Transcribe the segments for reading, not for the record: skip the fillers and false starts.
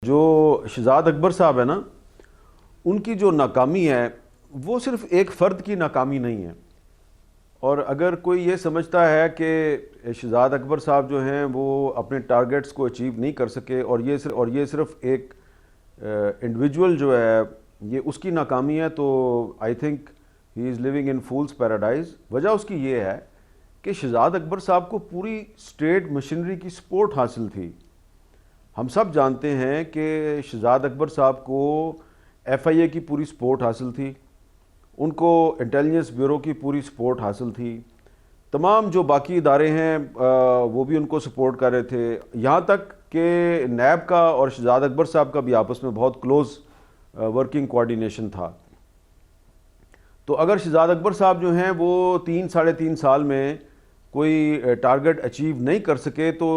جو شہزاد اکبر صاحب ہے نا، ان کی جو ناکامی ہے وہ صرف ایک فرد کی ناکامی نہیں ہے. اور اگر کوئی یہ سمجھتا ہے کہ شہزاد اکبر صاحب جو ہیں وہ اپنے ٹارگٹس کو اچیو نہیں کر سکے اور یہ صرف ایک انڈیویجول جو ہے یہ اس کی ناکامی ہے، تو I think he is living in fool's paradise. وجہ اس کی یہ ہے کہ شہزاد اکبر صاحب کو پوری اسٹیٹ مشینری کی سپورٹ حاصل تھی. ہم سب جانتے ہیں کہ شہزاد اکبر صاحب کو ایف آئی اے کی پوری سپورٹ حاصل تھی، ان کو انٹیلیجنس بیورو کی پوری سپورٹ حاصل تھی، تمام جو باقی ادارے ہیں وہ بھی ان کو سپورٹ کر رہے تھے، یہاں تک کہ نیب کا اور شہزاد اکبر صاحب کا بھی آپس میں بہت کلوز ورکنگ کوارڈینیشن تھا. تو اگر شہزاد اکبر صاحب جو ہیں وہ 3-3.5 سال میں کوئی ٹارگٹ اچیو نہیں کر سکے تو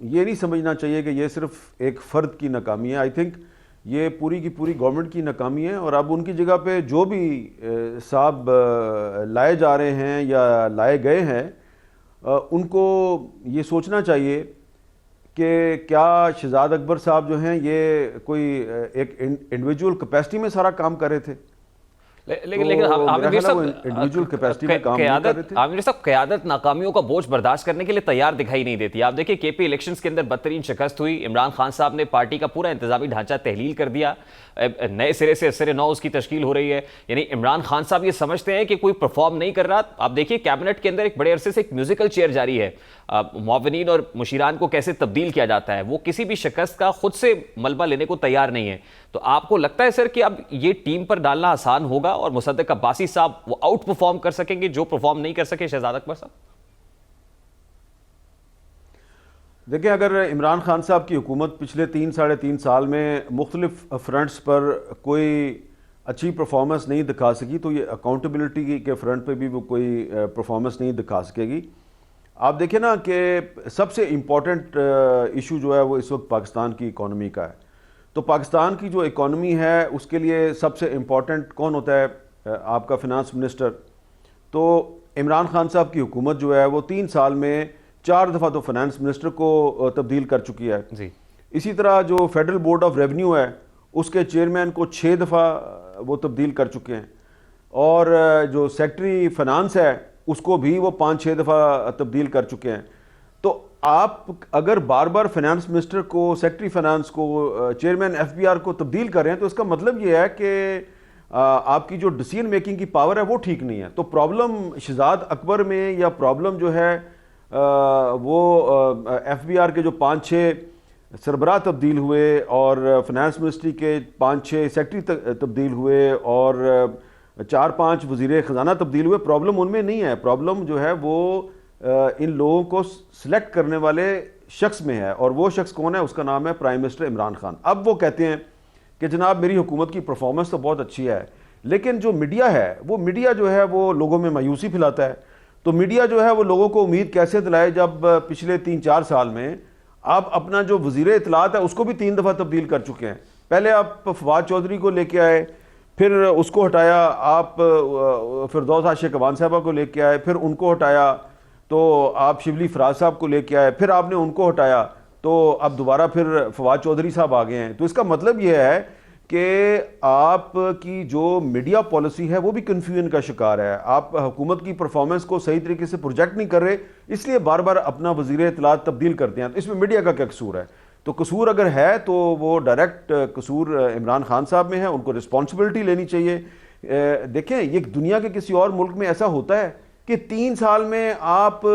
یہ نہیں سمجھنا چاہیے کہ یہ صرف ایک فرد کی ناکامی ہے. آئی تھنک یہ پوری کی پوری گورنمنٹ کی ناکامی ہے. اور اب ان کی جگہ پہ جو بھی صاحب لائے جا رہے ہیں یا لائے گئے ہیں ان کو یہ سوچنا چاہیے کہ کیا شہزاد اکبر صاحب جو ہیں یہ کوئی ایک انڈیویجول کیپیسٹی میں سارا کام کر رہے تھے، لیکن عامر صاحب قیادت ناکامیوں کا بوجھ برداشت کرنے کے لیے تیار دکھائی نہیں دیتی. آپ دیکھیں کے پی الیکشنز کے اندر بدترین شکست ہوئی، عمران خان صاحب نے پارٹی کا پورا انتظامی ڈھانچہ تحلیل کر دیا، نئے سرے سے سر نو اس کی تشکیل ہو رہی ہے. یعنی عمران خان صاحب یہ سمجھتے ہیں کہ کوئی پرفارم نہیں کر رہا. آپ دیکھیے کیبنٹ کے اندر ایک بڑے عرصے سے ایک میوزیکل چیئر جاری ہے، معاونین اور مشیران کو کیسے تبدیل کیا جاتا ہے، وہ کسی بھی شکست کا خود سے ملبہ لینے کو تیار نہیں ہے. تو آپ کو لگتا ہے سر کہ اب یہ ٹیم پر ڈالنا آسان ہوگا اور مصدق عباسی صاحب وہ آؤٹ پرفارم کر سکیں گے جو پرفارم نہیں کر سکے شہزاد اکبر صاحب؟ دیکھیں، اگر عمران خان صاحب کی حکومت پچھلے 3-3.5 سال میں مختلف فرنٹس پر کوئی اچھی پرفارمنس نہیں دکھا سکی تو یہ اکاؤنٹیبلٹی کے فرنٹ پہ بھی وہ کوئی پرفارمنس نہیں دکھا سکے گی. آپ دیکھیں نا کہ سب سے امپورٹنٹ ایشو جو ہے وہ اس وقت پاکستان کی اکانومی کا ہے. تو پاکستان کی جو اکانومی ہے اس کے لیے سب سے امپورٹنٹ کون ہوتا ہے؟ آپ کا فنانس منسٹر. تو عمران خان صاحب کی حکومت جو ہے وہ 3 سال میں 4 دفعہ تو فنانس منسٹر کو تبدیل کر چکی ہے. جی. اسی طرح جو فیڈرل بورڈ آف ریونیو ہے اس کے چیئرمین کو 6 دفعہ وہ تبدیل کر چکے ہیں، اور جو سیکٹری فنانس ہے اس کو بھی وہ 5-6 دفعہ تبدیل کر چکے ہیں. تو آپ اگر بار بار فنانس منسٹر کو، سیکٹری فنانس کو، چیئرمین ایف بی آر کو تبدیل کر رہے ہیں تو اس کا مطلب یہ ہے کہ آپ کی جو ڈیسیژن میکنگ کی پاور ہے وہ ٹھیک نہیں ہے. تو پرابلم شہزاد اکبر میں یا پرابلم جو ہے وہ ایف بی آر کے جو 5-6 سربراہ تبدیل ہوئے اور فنانس منسٹری کے 5-6 سیکٹری تبدیل ہوئے اور 4-5 وزیر خزانہ تبدیل ہوئے، پرابلم ان میں نہیں ہے. پرابلم جو ہے وہ ان لوگوں کو سلیکٹ کرنے والے شخص میں ہے، اور وہ شخص کون ہے؟ اس کا نام ہے پرائم منسٹر عمران خان. اب وہ کہتے ہیں کہ جناب میری حکومت کی پرفارمنس تو بہت اچھی ہے، لیکن جو میڈیا ہے وہ میڈیا جو ہے وہ لوگوں میں مایوسی پھیلاتا ہے. تو میڈیا جو ہے وہ لوگوں کو امید کیسے دلائے جب پچھلے 3-4 سال میں آپ اپنا جو وزیر اطلاعات ہے اس کو بھی 3 دفعہ تبدیل کر چکے ہیں. پہلے آپ فواد چودھری کو لے کے آئے، پھر اس کو ہٹایا، آپ فردوس عاشق اعوان صاحبہ کو لے کے آئے، پھر ان کو ہٹایا، تو آپ شبلی فراز صاحب کو لے کے آئے، پھر آپ نے ان کو ہٹایا، تو اب دوبارہ پھر فواد چودھری صاحب آ گئے ہیں. تو اس کا مطلب یہ ہے کہ آپ کی جو میڈیا پالیسی ہے وہ بھی کنفیوژن کا شکار ہے. آپ حکومت کی پرفارمنس کو صحیح طریقے سے پروجیکٹ نہیں کر رہے، اس لیے بار بار اپنا وزیر اطلاعات تبدیل کرتے ہیں. تو اس میں میڈیا کا کیا قصور ہے؟ تو قصور اگر ہے تو وہ ڈائریکٹ قصور عمران خان صاحب میں ہے، ان کو رسپانسبلٹی لینی چاہیے. دیکھیں، یہ دنیا کے کسی اور ملک میں ایسا ہوتا ہے کہ 3 سال میں آپ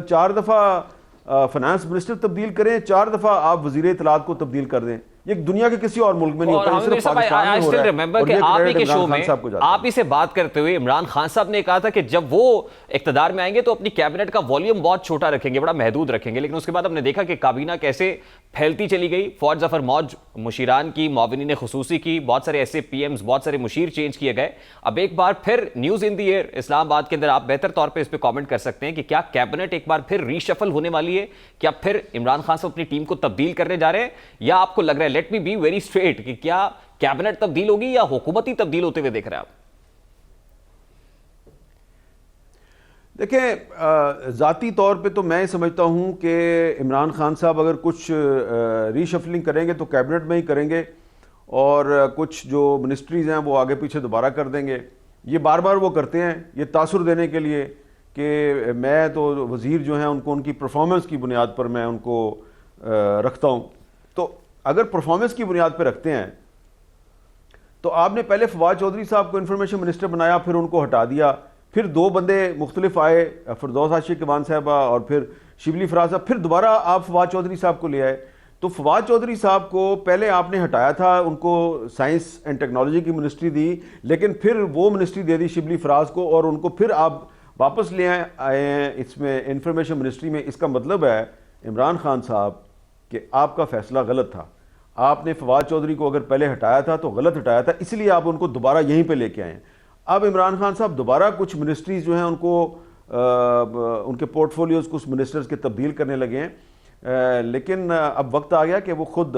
4 دفعہ فنانس منسٹر تبدیل کریں، 4 دفعہ آپ وزیر اطلاعات کو تبدیل کر دیں. یہ دنیا کے کسی اور ملک میں نہیں ہوتا، صرف پاکستان میں ہو رہا ہے. کہ آپ ہی کے شو میں آپ ہی سے بات کرتے ہوئے عمران خان صاحب نے کہا تھا کہ جب وہ اقتدار میں آئیں گے تو اپنی کیبنٹ کا والیوم بہت چھوٹا رکھیں گے، بڑا محدود رکھیں گے. لیکن اس کے بعد ہم نے دیکھا کہ کابینہ کیسے پھیلتی چلی گئی. فواد ظفر موج مشیران کی، معاونین خصوصی کی، بہت سارے ایسے پی ایمز، بہت سارے مشیر چینج کیے گئے. اب ایک بار پھر نیوز ان دی ایئر اسلام آباد کے اندر آپ بہتر طور پہ اس پہ کامنٹ کر سکتے ہیں کہ کیا کیبنٹ ایک بار پھر ری شفل ہونے والی ہے؟ کیا پھر عمران خان صاحب اپنی ٹیم کو تبدیل کرنے جا رہے ہیں، یا آپ کو لگ رہا ہے let me be very straight کہ کیا کیبنٹ تبدیل ہوگی یا حکومت ہی تبدیل ہوتے ہوئے دیکھ رہے ہیں آپ؟ دیکھیں ذاتی طور پہ تو میں سمجھتا ہوں کہ عمران خان صاحب اگر کچھ ری شفلنگ کریں گے تو کیبنٹ میں ہی کریں گے، اور کچھ جو منسٹریز ہیں وہ آگے پیچھے دوبارہ کر دیں گے. یہ بار بار وہ کرتے ہیں یہ تاثر دینے کے لیے کہ میں تو وزیر جو ہیں ان کو ان کی پرفارمنس کی بنیاد پر میں ان کو رکھتا ہوں. تو اگر پرفارمنس کی بنیاد پہ رکھتے ہیں تو آپ نے پہلے فواد چودھری صاحب کو انفارمیشن منسٹر بنایا، پھر ان کو ہٹا دیا، پھر دو بندے مختلف آئے، فردوس عاشق ایوان صاحبہ اور پھر شبلی فراز صاحب، پھر دوبارہ آپ فواد چودھری صاحب کو لے آئے. تو فواد چودھری صاحب کو پہلے آپ نے ہٹایا تھا، ان کو سائنس اینڈ ٹیکنالوجی کی منسٹری دی، لیکن پھر وہ منسٹری دے دی شبلی فراز کو، اور ان کو پھر آپ واپس لے آئے ہیں اس میں انفارمیشن منسٹری میں. اس کا مطلب ہے عمران خان صاحب کہ آپ کا فیصلہ غلط تھا. آپ نے فواد چودھری کو اگر پہلے ہٹایا تھا تو غلط ہٹایا تھا، اس لیے آپ ان کو دوبارہ یہیں پہ لے کے آئے ہیں. اب عمران خان صاحب دوبارہ کچھ منسٹریز جو ہیں ان کو ان کے پورٹ فولیوز کچھ منسٹرز کے تبدیل کرنے لگے ہیں، لیکن اب وقت آ گیا کہ وہ خود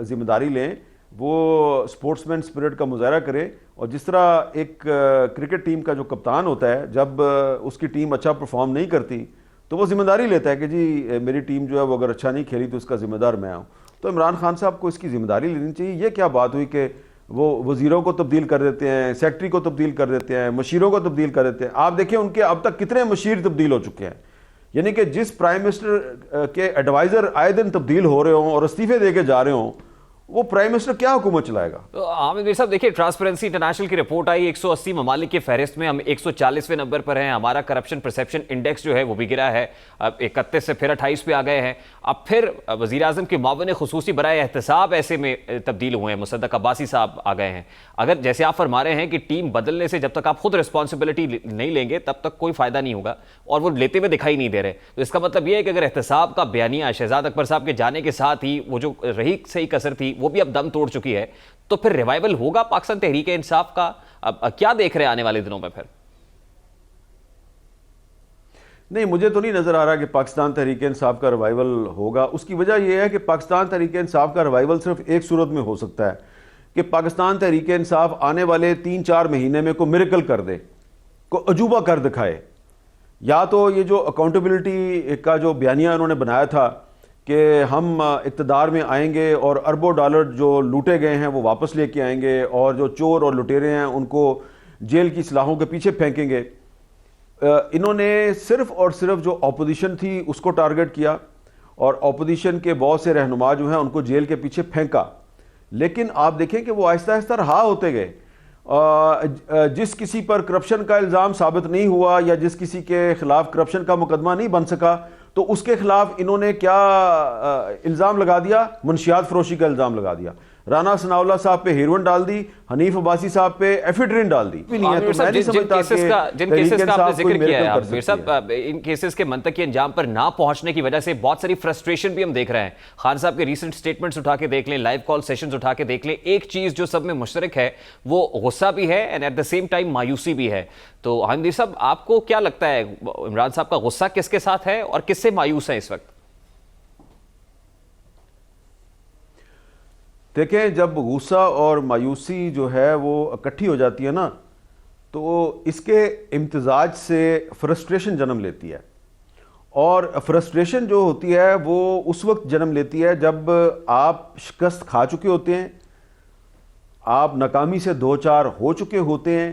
ذمہ داری لیں، وہ سپورٹس مین اسپرٹ کا مظاہرہ کرے. اور جس طرح ایک کرکٹ ٹیم کا جو کپتان ہوتا ہے جب اس کی ٹیم اچھا پرفارم نہیں کرتی تو وہ ذمہ داری لیتا ہے کہ جی میری ٹیم جو ہے وہ اگر اچھا نہیں کھیلی تو اس کا ذمہ دار میں ہوں. تو عمران خان صاحب کو اس کی ذمہ داری لینی چاہیے. یہ کیا بات ہوئی کہ وہ وزیروں کو تبدیل کر دیتے ہیں، سیکٹری کو تبدیل کر دیتے ہیں، مشیروں کو تبدیل کر دیتے ہیں. آپ دیکھیں ان کے اب تک کتنے مشیر تبدیل ہو چکے ہیں، یعنی کہ جس پرائم منسٹر کے ایڈوائزر آئے دن تبدیل ہو رہے ہوں اور استعفے دے کے جا رہے ہوں، وہ پرائم منسٹر کیا حکومت چلائے گا؟ عامر میر صاحب دیکھیے، ٹرانسپیرنسی انٹرنیشنل کی رپورٹ آئی، 180 ممالک کی فہرست میں ہم 140ویں نمبر پر ہیں. ہمارا کرپشن پرسیپشن انڈیکس جو ہے وہ بھی گرا ہے، اب 31 سے پھر 28 پہ آ گئے ہیں. اب پھر وزیر اعظم کے معاون خصوصی برائے احتساب ایسے میں تبدیل ہوئے ہیں، مصدق عباسی صاحب آ گئے ہیں. اگر جیسے آپ فرما رہے ہیں کہ ٹیم بدلنے سے جب تک آپ خود رسپانسبلٹی نہیں لیں گے تب تک کوئی فائدہ نہیں ہوگا، اور وہ لیتے ہوئے دکھائی نہیں دے رہے، تو اس کا مطلب یہ ہے کہ اگر احتساب کا بیانیہ شہزاد اکبر صاحب کے جانے کے ساتھ ہی وہ جو رہی صحیح کسر تھی وہ بھی اب دم توڑ چکی ہے، تو پھر ریوائول ہوگا پاکستان تحریک انصاف کا؟ اب کیا دیکھ رہے ہیں آنے والے دنوں میں؟ پھر نہیں، مجھے تو نہیں نظر آ رہا کہ پاکستان تحریک انصاف کا ریوائول ہوگا. اس کی وجہ یہ ہے کہ پاکستان تحریک انصاف کا ریوائول صرف ایک صورت میں ہو سکتا ہے کہ پاکستان تحریک انصاف آنے والے 3-4 مہینے میں کوئی میریکل کر دے، کوئی عجوبہ کر دکھائے. یا تو یہ جو اکاؤنٹیبلٹی کا جو بیانیہ انہوں نے بنایا تھا کہ ہم اقتدار میں آئیں گے اور اربوں ڈالر جو لوٹے گئے ہیں وہ واپس لے کے آئیں گے، اور جو چور اور لٹیرے ہیں ان کو جیل کی سلاخوں کے پیچھے پھینکیں گے. انہوں نے صرف اور صرف جو اپوزیشن تھی اس کو ٹارگٹ کیا، اور اپوزیشن کے بہت سے رہنما جو ہیں ان کو جیل کے پیچھے پھینکا. لیکن آپ دیکھیں کہ وہ آہستہ آہستہ رہا ہوتے گئے. جس کسی پر کرپشن کا الزام ثابت نہیں ہوا یا جس کسی کے خلاف کرپشن کا مقدمہ نہیں بن سکا تو اس کے خلاف انہوں نے کیا الزام لگا دیا؟ منشیات فروشی کا الزام لگا دیا. رانا ثناء اللہ صاحب پہ ہیروئن ڈال دی، حنیف عباسی صاحب پہ ایفیڈرین ڈال دی. جن کیسز کا آپ نے ذکر کیا ہے عامر صاحب، ان کیسز کے منطقی انجام پر نہ پہنچنے کی وجہ سے بہت ساری فرسٹریشن بھی ہم دیکھ رہے ہیں. خان صاحب کے ریسنٹ سٹیٹمنٹس اٹھا کے دیکھ لیں، لائیو کال سیشنز اٹھا کے دیکھ لیں، ایک چیز جو سب میں مشترک ہے وہ غصہ بھی ہے and at the same time مایوسی بھی ہے. تو عامر صاحب آپ کو کیا لگتا ہے عمران صاحب کا غصہ کس کے ساتھ ہے اور کس سے مایوس ہے اس وقت؟ دیکھیں، جب غصہ اور مایوسی جو ہے وہ اکٹھی ہو جاتی ہے نا تو اس کے امتزاج سے فرسٹریشن جنم لیتی ہے. اور فرسٹریشن جو ہوتی ہے وہ اس وقت جنم لیتی ہے جب آپ شکست کھا چکے ہوتے ہیں، آپ ناکامی سے دوچار ہو چکے ہوتے ہیں،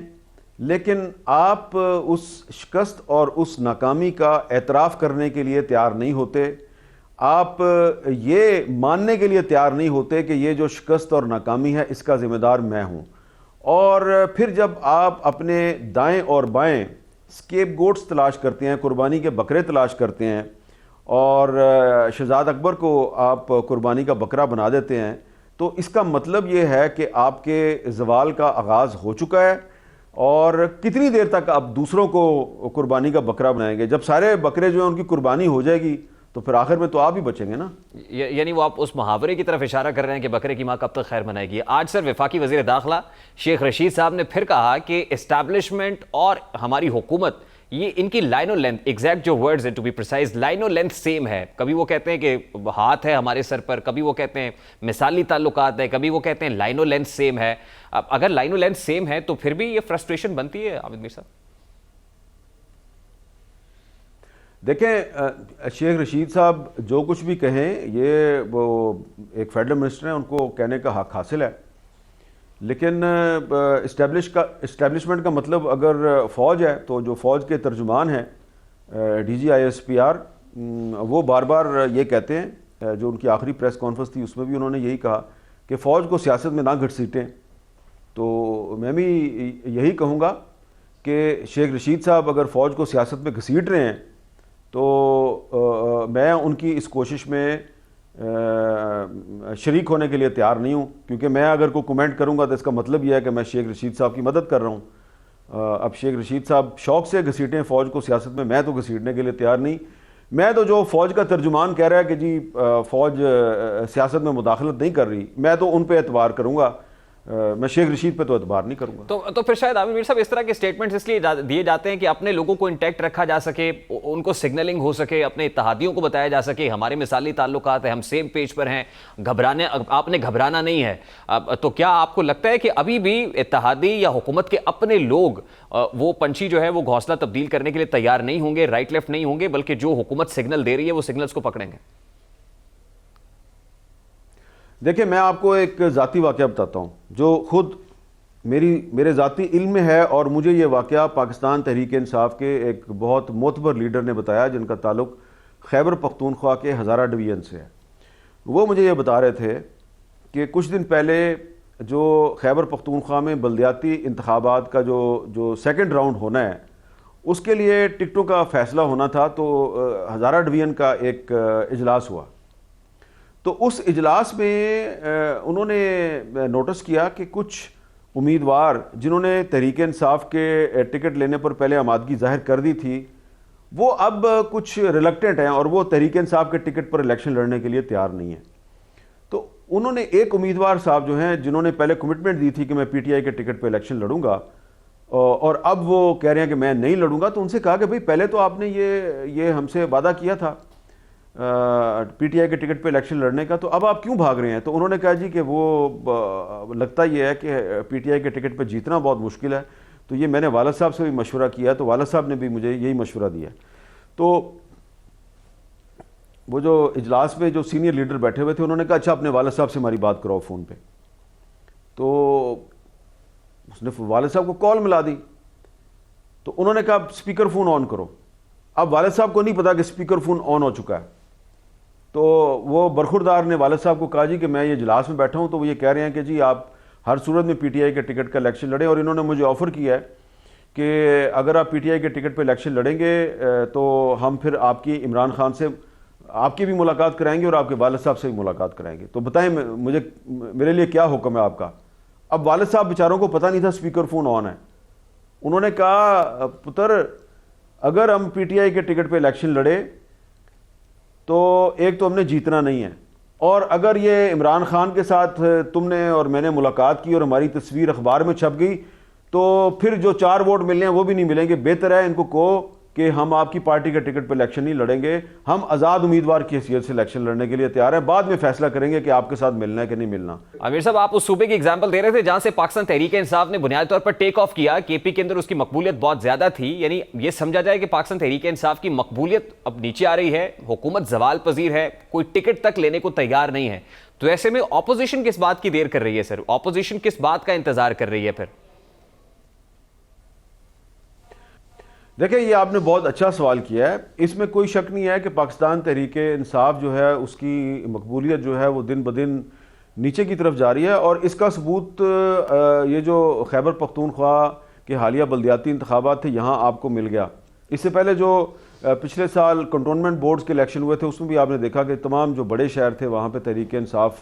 لیکن آپ اس شکست اور اس ناکامی کا اعتراف کرنے کے لیے تیار نہیں ہوتے. آپ یہ ماننے کے لیے تیار نہیں ہوتے کہ یہ جو شکست اور ناکامی ہے اس کا ذمہ دار میں ہوں. اور پھر جب آپ اپنے دائیں اور بائیں اسکیپ گوٹس تلاش کرتے ہیں، قربانی کے بکرے تلاش کرتے ہیں، اور شہزاد اکبر کو آپ قربانی کا بکرا بنا دیتے ہیں، تو اس کا مطلب یہ ہے کہ آپ کے زوال کا آغاز ہو چکا ہے. اور کتنی دیر تک آپ دوسروں کو قربانی کا بکرا بنائیں گے؟ جب سارے بکرے جو ہیں ان کی قربانی ہو جائے گی تو پھر آخر میں تو آپ ہی بچیں گے نا. یعنی وہ آپ اس محاورے کی طرف اشارہ کر رہے ہیں کہ بکرے کی ماں کب تک خیر منائے گی. آج سر وفاقی وزیر داخلہ شیخ رشید صاحب نے پھر کہا کہ اسٹیبلشمنٹ اور ہماری حکومت، یہ ان کی لائن و لینتھ، ایگزیکٹ جو ورڈز ہیں ٹو بی پریسائز، لائن و لینتھ سیم ہے. کبھی وہ کہتے ہیں کہ ہاتھ ہے ہمارے سر پر، کبھی وہ کہتے ہیں مثالی تعلقات ہے، کبھی وہ کہتے ہیں لائن و لینتھ سیم ہے. اب اگر لائن و لینتھ سیم ہے تو پھر بھی یہ فرسٹریشن بنتی ہے عامر میر صاحب؟ دیکھیں شیخ رشید صاحب جو کچھ بھی کہیں یہ وہ ایک فیڈرل منسٹر ہیں، ان کو کہنے کا حق حاصل ہے، لیکن اسٹیبلشمنٹ کا مطلب اگر فوج ہے تو جو فوج کے ترجمان ہیں DGISPR وہ بار بار یہ کہتے ہیں، جو ان کی آخری پریس کانفرنس تھی اس میں بھی انہوں نے یہی کہا کہ فوج کو سیاست میں نہ گھسیٹیں. تو میں بھی یہی کہوں گا کہ شیخ رشید صاحب اگر فوج کو سیاست میں گھسیٹ رہے ہیں تو میں ان کی اس کوشش میں شریک ہونے کے لیے تیار نہیں ہوں، کیونکہ میں اگر کوئی کمنٹ کروں گا تو اس کا مطلب یہ ہے کہ میں شیخ رشید صاحب کی مدد کر رہا ہوں. اب شیخ رشید صاحب شوق سے گھسیٹیں فوج کو سیاست میں تو گھسیٹنے کے لیے تیار نہیں. میں تو جو فوج کا ترجمان کہہ رہا ہے کہ جی فوج سیاست میں مداخلت نہیں کر رہی، میں تو ان پہ اعتبار کروں گا، میں شیخ رشید پہ تو اعتبار نہیں کروں گا. تو پھر شاید عامر میر صاحب اس طرح کے سٹیٹمنٹس اس لیے دیے جاتے ہیں کہ اپنے لوگوں کو انٹیکٹ رکھا جا سکے، ان کو سگنلنگ ہو سکے، اپنے اتحادیوں کو بتایا جا سکے ہمارے مثالی تعلقات ہیں، ہم سیم پیج پر ہیں، آپ نے گھبرانا نہیں ہے. تو کیا آپ کو لگتا ہے کہ ابھی بھی اتحادی یا حکومت کے اپنے لوگ وہ پنچھی جو ہے وہ گھونسلہ تبدیل کرنے کے لیے تیار نہیں ہوں گے، رائٹ لیفٹ نہیں ہوں گے، بلکہ جو حکومت سگنل دے رہی ہے وہ سگنلز کو پکڑیں گے؟ دیکھیں میں آپ کو ایک ذاتی واقعہ بتاتا ہوں جو خود میرے ذاتی علم میں ہے، اور مجھے یہ واقعہ پاکستان تحریک انصاف کے ایک بہت معتبر لیڈر نے بتایا جن کا تعلق خیبر پختونخوا کے ہزارہ ڈویژن سے ہے. وہ مجھے یہ بتا رہے تھے کہ کچھ دن پہلے جو خیبر پختونخوا میں بلدیاتی انتخابات کا جو سیکنڈ راؤنڈ ہونا ہے اس کے لیے ٹکٹوں کا فیصلہ ہونا تھا، تو ہزارہ ڈویژن کا ایک اجلاس ہوا. تو اس اجلاس میں انہوں نے نوٹس کیا کہ کچھ امیدوار جنہوں نے تحریک انصاف کے ٹکٹ لینے پر پہلے آمادگی ظاہر کر دی تھی وہ اب کچھ ریلکٹنٹ ہیں اور وہ تحریک انصاف کے ٹکٹ پر الیکشن لڑنے کے لیے تیار نہیں ہیں. تو انہوں نے ایک امیدوار صاحب جو ہیں جنہوں نے پہلے کمٹمنٹ دی تھی کہ میں PTI کے ٹکٹ پہ الیکشن لڑوں گا اور اب وہ کہہ رہے ہیں کہ میں نہیں لڑوں گا، تو ان سے کہا کہ بھئی پہلے تو آپ نے یہ ہم سے وعدہ کیا تھا PTI کے ٹکٹ پہ الیکشن لڑنے کا، تو اب آپ کیوں بھاگ رہے ہیں؟ تو انہوں نے کہا جی کہ وہ لگتا یہ ہے کہ PTI کے ٹکٹ پہ جیتنا بہت مشکل ہے، تو یہ میں نے والد صاحب سے بھی مشورہ کیا، تو والد صاحب نے بھی مجھے یہی مشورہ دیا. تو وہ جو اجلاس میں جو سینئر لیڈر بیٹھے ہوئے تھے انہوں نے کہا اچھا اپنے والد صاحب سے ہماری بات کراؤ فون پہ. تو اس نے والد صاحب کو کال ملا دی، تو انہوں نے کہا اسپیکر فون آن کرو. اب والد صاحب کو نہیں پتا کہ اسپیکر فون آن ہو چکا ہے. تو وہ برخوردار نے والد صاحب کو کہا جی کہ میں یہ اجلاس میں بیٹھا ہوں، تو وہ یہ کہہ رہے ہیں کہ جی آپ ہر صورت میں PTI کے ٹکٹ کا الیکشن لڑیں، اور انہوں نے مجھے آفر کیا ہے کہ اگر آپ PTI کے ٹکٹ پہ الیکشن لڑیں گے تو ہم پھر آپ کی عمران خان سے آپ کی بھی ملاقات کرائیں گے اور آپ کے والد صاحب سے بھی ملاقات کرائیں گے. تو بتائیں میرے لیے کیا حکم ہے آپ کا؟ اب والد صاحب بیچاروں کو پتہ نہیں تھا اسپیکر فون آن ہے. انہوں نے کہا پتر اگر ہم PTI کے ٹکٹ پہ الیکشن لڑے تو ایک تو ہم نے جیتنا نہیں ہے، اور اگر یہ عمران خان کے ساتھ تم نے اور میں نے ملاقات کی اور ہماری تصویر اخبار میں چھپ گئی تو پھر جو 4 ووٹ ملنے ہیں وہ بھی نہیں ملیں گے. بہتر ہے ان کو کہو کہ ہم آپ کی پارٹی کے ٹکٹ پہ الیکشن نہیں لڑیں گے، ہم آزاد امیدوار کی حیثیت سے الیکشن لڑنے کے لیے تیار ہیں، بعد میں فیصلہ کریں گے کہ آپ کے ساتھ ملنا ہے کہ نہیں ملنا. عامر صاحب آپ اس صوبے کی ایگزامپل دے رہے تھے جہاں سے پاکستان تحریک انصاف نے بنیادی طور پر ٹیک آف کیا، KP کے اندر اس کی مقبولیت بہت زیادہ تھی، یعنی یہ سمجھا جائے کہ پاکستان تحریک انصاف کی مقبولیت اب نیچے آ رہی ہے، حکومت زوال پذیر ہے، کوئی ٹکٹ تک لینے کو تیار نہیں ہے. تو ایسے میں اپوزیشن کس بات کی دیر کر رہی ہے سر؟ اپوزیشن کس بات کا انتظار کر رہی ہے پھر؟ دیکھیں یہ آپ نے بہت اچھا سوال کیا ہے. اس میں کوئی شک نہیں ہے کہ پاکستان تحریک انصاف جو ہے اس کی مقبولیت جو ہے وہ دن بدن نیچے کی طرف جاری ہے، اور اس کا ثبوت یہ جو خیبر پختونخوا کے حالیہ بلدیاتی انتخابات تھے یہاں آپ کو مل گیا. اس سے پہلے جو پچھلے سال کنٹونمنٹ بورڈز کے الیکشن ہوئے تھے اس میں بھی آپ نے دیکھا کہ تمام جو بڑے شہر تھے وہاں پہ تحریک انصاف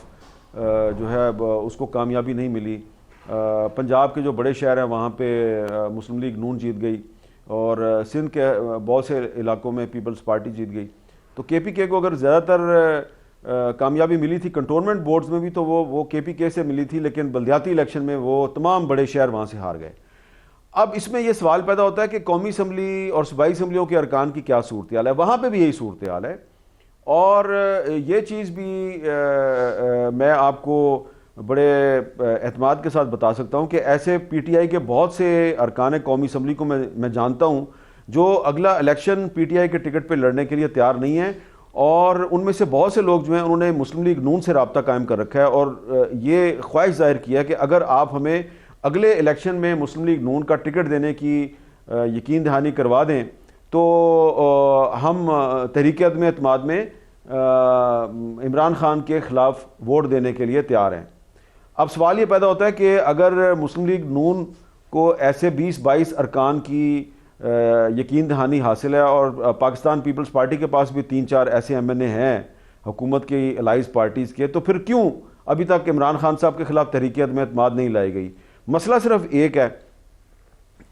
جو ہے اس کو کامیابی نہیں ملی. پنجاب کے جو بڑے شہر ہیں وہاں پہ مسلم لیگ نون جیت گئی، اور سندھ کے بہت سے علاقوں میں پیپلز پارٹی جیت گئی. تو KPK کو اگر زیادہ تر کامیابی ملی تھی کنٹونمنٹ بورڈز میں بھی تو وہ KPK سے ملی تھی، لیکن بلدیاتی الیکشن میں وہ تمام بڑے شہر وہاں سے ہار گئے. اب اس میں یہ سوال پیدا ہوتا ہے کہ قومی اسمبلی اور صوبائی اسمبلیوں کے ارکان کی کیا صورتحال ہے. وہاں پہ بھی یہی صورتحال ہے، اور یہ چیز بھی میں آپ کو بڑے اعتماد کے ساتھ بتا سکتا ہوں کہ ایسے PTI کے بہت سے ارکان قومی اسمبلی کو میں جانتا ہوں جو اگلا الیکشن پی ٹی آئی کے ٹکٹ پہ لڑنے کے لیے تیار نہیں ہیں، اور ان میں سے بہت سے لوگ جو ہیں انہوں نے مسلم لیگ نون سے رابطہ قائم کر رکھا ہے اور یہ خواہش ظاہر کیا کہ اگر آپ ہمیں اگلے الیکشن میں مسلم لیگ نون کا ٹکٹ دینے کی یقین دہانی کروا دیں تو ہم تحریک عدم اعتماد میں عمران خان کے خلاف ووٹ دینے کے لیے تیار ہیں۔ اب سوال یہ پیدا ہوتا ہے کہ اگر مسلم لیگ نون کو ایسے 20-22 ارکان کی یقین دہانی حاصل ہے اور پاکستان پیپلز پارٹی کے پاس بھی 3-4 ایسے ایم این اے ہیں حکومت کی الائز پارٹیز کے، تو پھر کیوں ابھی تک عمران خان صاحب کے خلاف تحریک عدم اعتماد نہیں لائی گئی؟ مسئلہ صرف ایک ہے،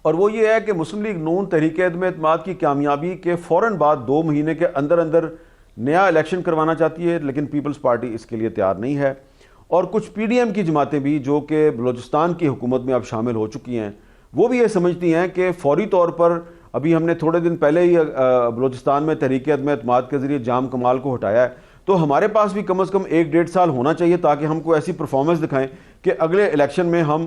اور وہ یہ ہے کہ مسلم لیگ نون تحریک عدم اعتماد کی کامیابی کے فوراً بعد 2 مہینے کے اندر اندر نیا الیکشن کروانا چاہتی ہے، لیکن پیپلز پارٹی اس کے لیے تیار نہیں ہے۔ اور کچھ پی ڈی ایم کی جماعتیں بھی جو کہ بلوچستان کی حکومت میں اب شامل ہو چکی ہیں، وہ بھی یہ سمجھتی ہیں کہ فوری طور پر، ابھی ہم نے تھوڑے دن پہلے ہی بلوچستان میں تحریک عدم اعتماد کے ذریعے جام کمال کو ہٹایا ہے، تو ہمارے پاس بھی کم از کم 1-1.5 سال ہونا چاہیے تاکہ ہم کو ایسی پرفارمنس دکھائیں کہ اگلے الیکشن میں ہم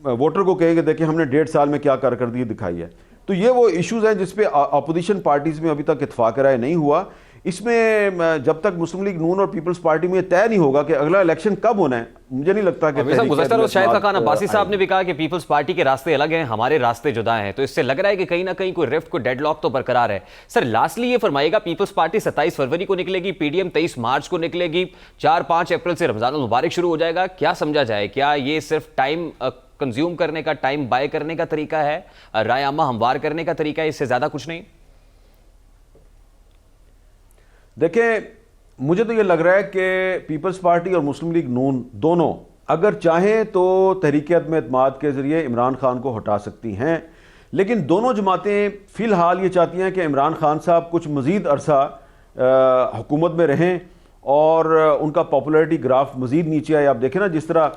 ووٹر کو کہیں کہ دیکھیں ہم نے 1.5 سال میں کیا کارکردگی دکھائی ہے۔ تو یہ وہ ایشوز ہیں جس پہ اپوزیشن پارٹیز میں ابھی تک اتفاق رائے نہیں ہوا۔ اس میں جب تک مسلم لیگ نون اور پیپلز پارٹی میں طے نہیں ہوگا کہ اگلا الیکشن کب ہونا ہے، مجھے نہیں لگتا کہ گزشتہ روز شاہد خاقان عباسی صاحب نے بھی کہا کہ پیپلز پارٹی کے راستے الگ ہیں، ہمارے راستے جدا ہیں، تو اس سے لگ رہا ہے کہ کہیں نہ کہیں کوئی ریفٹ، کوئی ڈیڈ لاک تو برقرار ہے۔ سر لاسٹلی یہ فرمائیے گا، پیپلز پارٹی 27 فروری کو نکلے گی، پی ڈی ایم 23 مارچ کو نکلے گی، 4-5 اپریل سے رمضان المبارک شروع ہو جائے گا، کیا سمجھا جائے؟ کیا یہ صرف ٹائم کنزیوم کرنے کا، ٹائم بائی کرنے کا طریقہ ہے، رائے عامہ ہموار کرنے کا طریقہ ہے، اس سے زیادہ کچھ نہیں؟ دیکھیں، مجھے تو یہ لگ رہا ہے کہ پیپلز پارٹی اور مسلم لیگ نون دونوں اگر چاہیں تو تحریک عدم اعتماد کے ذریعے عمران خان کو ہٹا سکتی ہیں، لیکن دونوں جماعتیں فی الحال یہ چاہتی ہیں کہ عمران خان صاحب کچھ مزید عرصہ حکومت میں رہیں اور ان کا پاپولیرٹی گراف مزید نیچے آئے۔ آپ دیکھیں نا، جس طرح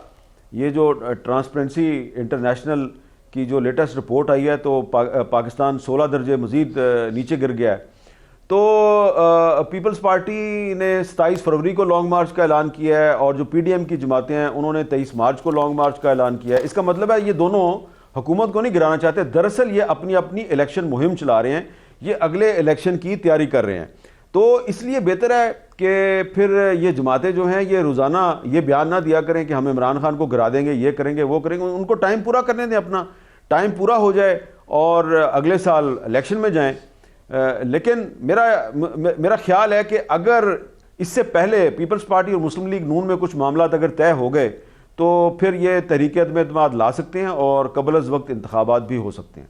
یہ جو ٹرانسپیرنسی انٹرنیشنل کی جو لیٹسٹ رپورٹ آئی ہے تو پاکستان 16 درجے مزید نیچے گر گیا ہے۔ تو پیپلز پارٹی نے 27 فروری کو لانگ مارچ کا اعلان کیا ہے، اور جو پی ڈی ایم کی جماعتیں ہیں انہوں نے 23 مارچ کو لانگ مارچ کا اعلان کیا ہے۔ اس کا مطلب ہے یہ دونوں حکومت کو نہیں گرانا چاہتے، دراصل یہ اپنی اپنی الیکشن مہم چلا رہے ہیں، یہ اگلے الیکشن کی تیاری کر رہے ہیں۔ تو اس لیے بہتر ہے کہ پھر یہ جماعتیں جو ہیں یہ روزانہ یہ بیان نہ دیا کریں کہ ہم عمران خان کو گرا دیں گے، یہ کریں گے، وہ کریں گے۔ ان کو ٹائم پورا کرنے دیں، اپنا ٹائم پورا ہو جائے اور اگلے سال الیکشن میں جائیں۔ لیکن میرا خیال ہے کہ اگر اس سے پہلے پیپلز پارٹی اور مسلم لیگ نون میں کچھ معاملات اگر طے ہو گئے تو پھر یہ تحریک عدم اعتماد لا سکتے ہیں اور قبل از وقت انتخابات بھی ہو سکتے ہیں۔